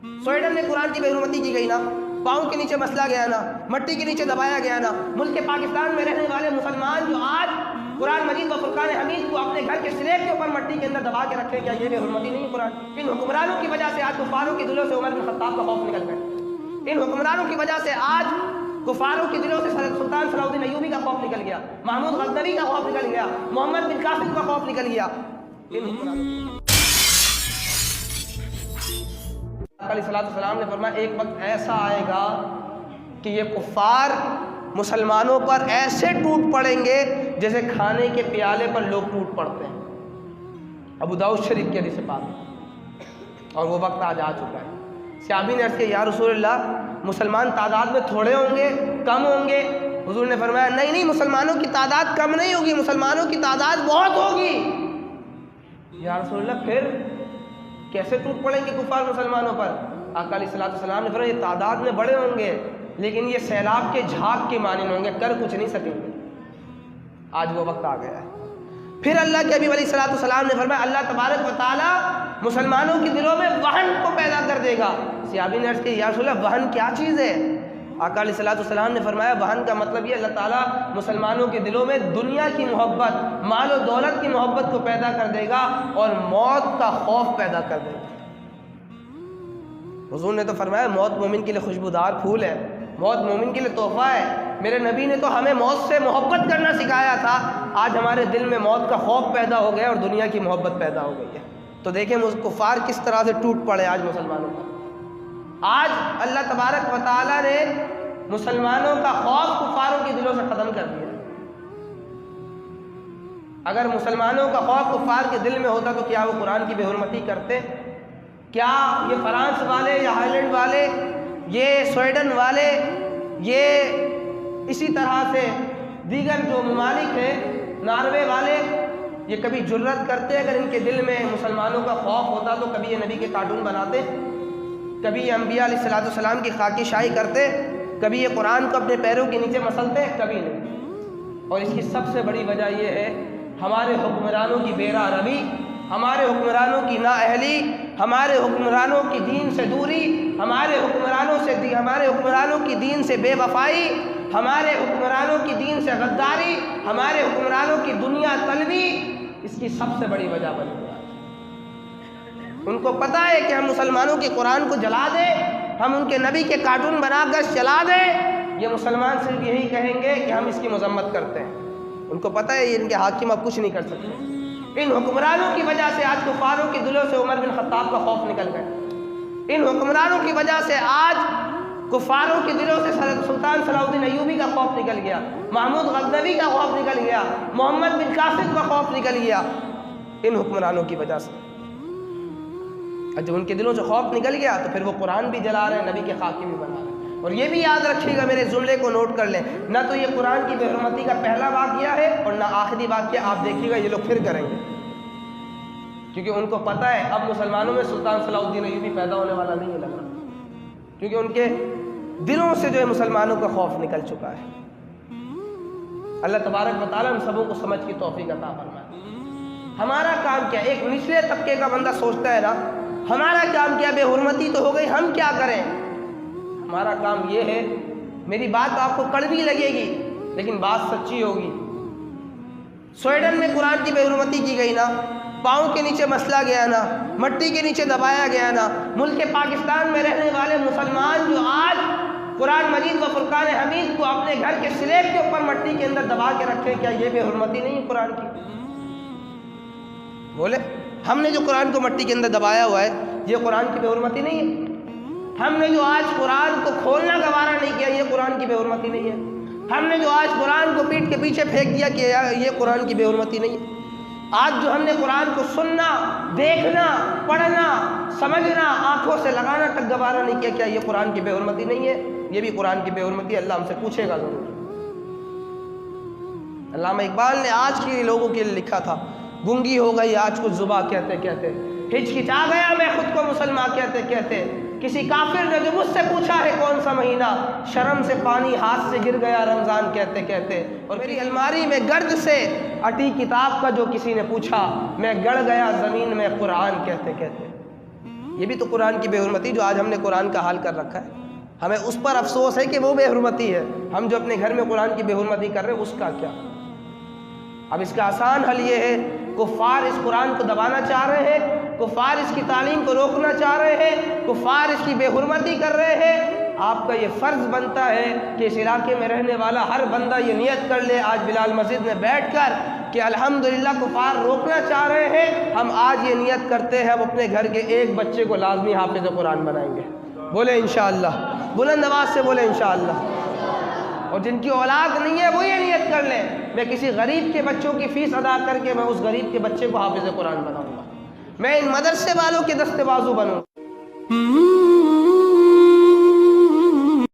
Sweden میں قرآن کی بے حرمتی کی گئی نا، پاؤں کے نیچے مسلا گیا نا، مٹی کے نیچے دبایا گیا نا، ملک پاکستان میں رہنے والے مسلمان جو آج قرآن مجید و فرقان حمید کو اپنے گھر کے سلیب کے اوپر مٹی کے اندر دبا کے رکھے، کیا یہ بے حرمتی نہیں ہے قرآن؟ ان حکمرانوں کی وجہ سے آج کفاروں کے دلوں سے عمر بن خطاب کا خوف نکل گیا، ان حکمرانوں کی وجہ سے آج کفاروں کے دلوں سے سلطان صلاح الدین ایوبی کا خوف نکل گیا، محمود غزنوی کا خوف نکل گیا، محمد بن قاسم کا خوف نکل گیا۔ ان حکمرانوں علیہ السلام نے فرمایا ایک وقت ایسا آئے گا کہ یہ کفار مسلمانوں پر ایسے ٹوٹ پڑیں گے جیسے کھانے کے پیالے پر لوگ ٹوٹ پڑتے ہیں۔ ابو داؤد شریف کی حدیث پاک، اور وہ وقت آج آ چکا ہے۔ صحابی نے عرض کیا یا رسول اللہ مسلمان تعداد میں تھوڑے ہوں گے، کم ہوں گے؟ حضور نے فرمایا نہیں مسلمانوں کی تعداد کم نہیں ہوگی، مسلمانوں کی تعداد بہت ہوگی۔ یا رسول اللہ پھر کیسے ٹوٹ پڑیں گے کفار مسلمانوں پر؟ آقا علیہ السلام نے فرمایا یہ تعداد میں بڑے ہوں گے لیکن یہ سیلاب کے جھاگ کے مانند ہوں گے، کر کچھ نہیں سکیں گے۔ آج وہ وقت آ گیا ہے۔ پھر اللہ کے حبیب علیہ السلام نے فرمایا اللہ تبارک و تعالیٰ مسلمانوں کے دلوں میں وہن کو پیدا کر دے گا۔ صحابی نے عرض کیا یا رسول اللہ وہن کیا چیز ہے؟ آقا علیہ السلام نے فرمایا وہن کا مطلب یہ اللہ تعالیٰ مسلمانوں کے دلوں میں دنیا کی محبت، مال و دولت کی محبت کو پیدا کر دے گا اور موت کا خوف پیدا کر دے گا۔ حضور نے تو فرمایا موت مومن کے لیے خوشبودار پھول ہے، موت مومن کے لیے تحفہ ہے۔ میرے نبی نے تو ہمیں موت سے محبت کرنا سکھایا تھا، آج ہمارے دل میں موت کا خوف پیدا ہو گیا اور دنیا کی محبت پیدا ہو گئی ہے۔ تو دیکھیں کفار کس طرح سے ٹوٹ پڑے آج مسلمانوں پر۔ آج اللہ تبارک و تعالیٰ نے مسلمانوں کا خوف کفاروں کے دلوں سے ختم کر دیا۔ اگر مسلمانوں کا خوف کفار کے دل میں ہوتا تو کیا وہ قرآن کی بے حرمتی کرتے؟ کیا یہ فرانس والے یا ہالینڈ والے، یہ سویڈن والے، یہ اسی طرح سے دیگر جو ممالک ہیں، ناروے والے، یہ کبھی جرت کرتے؟ اگر ان کے دل میں مسلمانوں کا خوف ہوتا تو کبھی یہ نبی کے کارٹون بناتے؟ کبھی یہ انبیاء علیہ السلام کی خاکی شاہی کرتے؟ کبھی یہ قرآن کو اپنے پیروں کے نیچے مسلتے؟ کبھی نہیں۔ اور اس کی سب سے بڑی وجہ یہ ہے ہمارے حکمرانوں کی بے راہ روی، ہمارے حکمرانوں کی نااہلی، ہمارے حکمرانوں کی دین سے دوری، ہمارے حکمرانوں کی دین سے بے وفائی، ہمارے حکمرانوں کی دین سے غداری، ہمارے حکمرانوں کی دنیا طلبی، اس کی سب سے بڑی وجہ بنی ہے۔ ان کو پتہ ہے کہ ہم مسلمانوں کے قرآن کو جلا دیں، ہم ان کے نبی کے کارٹون بنا کر چلا دیں، یہ مسلمان صرف یہی کہیں گے کہ ہم اس کی مذمت کرتے ہیں۔ ان کو پتہ ہے یہ ان کے حاکم اب کچھ نہیں کر سکتے۔ ان حکمرانوں کی وجہ سے آج کفاروں کے دلوں سے عمر بن خطاب کا خوف نکل گیا، ان حکمرانوں کی وجہ سے آج کفاروں کے دلوں سے سلطان صلاح الدین ایوبی کا خوف نکل گیا، محمود غزنوی کا خوف نکل گیا، محمد بن قاسم کا خوف نکل گیا، ان حکمرانوں کی وجہ سے۔ اور جب ان کے دلوں سے خوف نکل گیا تو پھر وہ قرآن بھی جلا رہے ہیں، نبی کے خاکی بھی بنا رہے ہیں۔ اور یہ بھی یاد رکھیے گا، میرے جملے کو نوٹ کر لیں، نہ تو یہ قرآن کی بے حرمتی کا پہلا واقعہ ہے اور نہ آخری واقعہ، آپ دیکھیے گا یہ لوگ پھر کریں گے، کیونکہ ان کو پتہ ہے اب مسلمانوں میں سلطان صلاح الدین ایوبی پیدا ہونے والا نہیں ہے لگ رہا، کیونکہ ان کے دلوں سے جو ہے مسلمانوں کا خوف نکل چکا ہے۔ اللہ تبارک و تعالیٰ ہم سبوں کو سمجھ کی توفیق عطا فرمائے۔ ہمارا کام کیا؟ ایک نچلے طبقے کا بندہ سوچتا ہے نا ہمارا کام کیا، بے حرمتی تو ہو گئی، ہم کیا کریں؟ ہمارا کام یہ ہے، میری بات آپ کو کڑوی لگے گی لیکن بات سچی ہوگی۔ سویڈن میں قرآن کی بے حرمتی کی گئی نا، پاؤں کے نیچے مسلا گیا نا، مٹی کے نیچے دبایا گیا نا، ملک پاکستان میں رہنے والے مسلمان جو آج قرآن مجید و فرقان حمید کو اپنے گھر کے سلیب کے اوپر مٹی کے اندر دبا کے رکھے، کیا یہ بے حرمتی نہیں ہے قرآن کی؟ بولے ہم نے جو قرآن کو مٹی کے اندر دبایا ہوا ہے یہ قرآن کی بے حرمتی نہیں ہے؟ ہم نے جو آج قرآن کو کھولنا گوارا نہیں کیا یہ قرآن کی بے حرمتی نہیں ہے؟ ہم نے جو آج قرآن کو پیٹھ کے پیچھے پھینک دیا کہ یہ قرآن کی بے حرمتی نہیں ہے؟ آج جو ہم نے قرآن کو سننا، دیکھنا، پڑھنا، سمجھنا، آنکھوں سے لگانا تک گوارا نہیں کیا، کیا یہ قرآن کی بے حرمتی نہیں ہے؟ یہ بھی قرآن کی بے حرمتی ہے، اللہ ہم سے پوچھے گا ضرور۔ علامہ اقبال نے آج کے لوگوں کے لیے لکھا تھا، گنگی ہو گئی آج کچھ زباں کہتے کہتے، ہچکچا گیا میں خود کو مسلمان کہتے کہتے، کسی کافر نے جو مجھ سے پوچھا ہے کون سا مہینہ، شرم سے پانی ہاتھ سے گر گیا رمضان کہتے کہتے، اور میری الماری میں گرد سے اٹی کتاب کا جو کسی نے پوچھا، میں گڑ گیا زمین میں قرآن کہتے کہتے۔ یہ بھی تو قرآن کی بے حرمتی، جو آج ہم نے قرآن کا حال کر رکھا ہے۔ ہمیں اس پر افسوس ہے کہ وہ بے حرمتی ہے، ہم جو اپنے گھر میں قرآن کی بے حرمتی کر رہے ہیں اس کا کیا؟ اب اس کا آسان حل یہ ہے، کفار اس قرآن کو دبانا چاہ رہے ہیں، کفار اس کی تعلیم کو روکنا چاہ رہے ہیں، کفار اس کی بے حرمتی کر رہے ہیں۔ آپ کا یہ فرض بنتا ہے کہ اس علاقے میں رہنے والا ہر بندہ یہ نیت کر لے آج بلال مسجد میں بیٹھ کر کہ الحمدللہ کفار روکنا چاہ رہے ہیں، ہم آج یہ نیت کرتے ہیں ہم اپنے گھر کے ایک بچے کو لازمی حافظ قرآن بنائیں گے۔ بولے انشاءاللہ، بلند آواز سے بولے انشاءاللہ۔ اور جن کی اولاد نہیں ہے وہ یہ نیت کر لیں، میں کسی غریب کے بچوں کی فیس ادا کر کے میں اس غریب کے بچے کو حافظ قرآن بناؤں گا، میں ان مدرسے والوں کے دستے بازو بنوں گا۔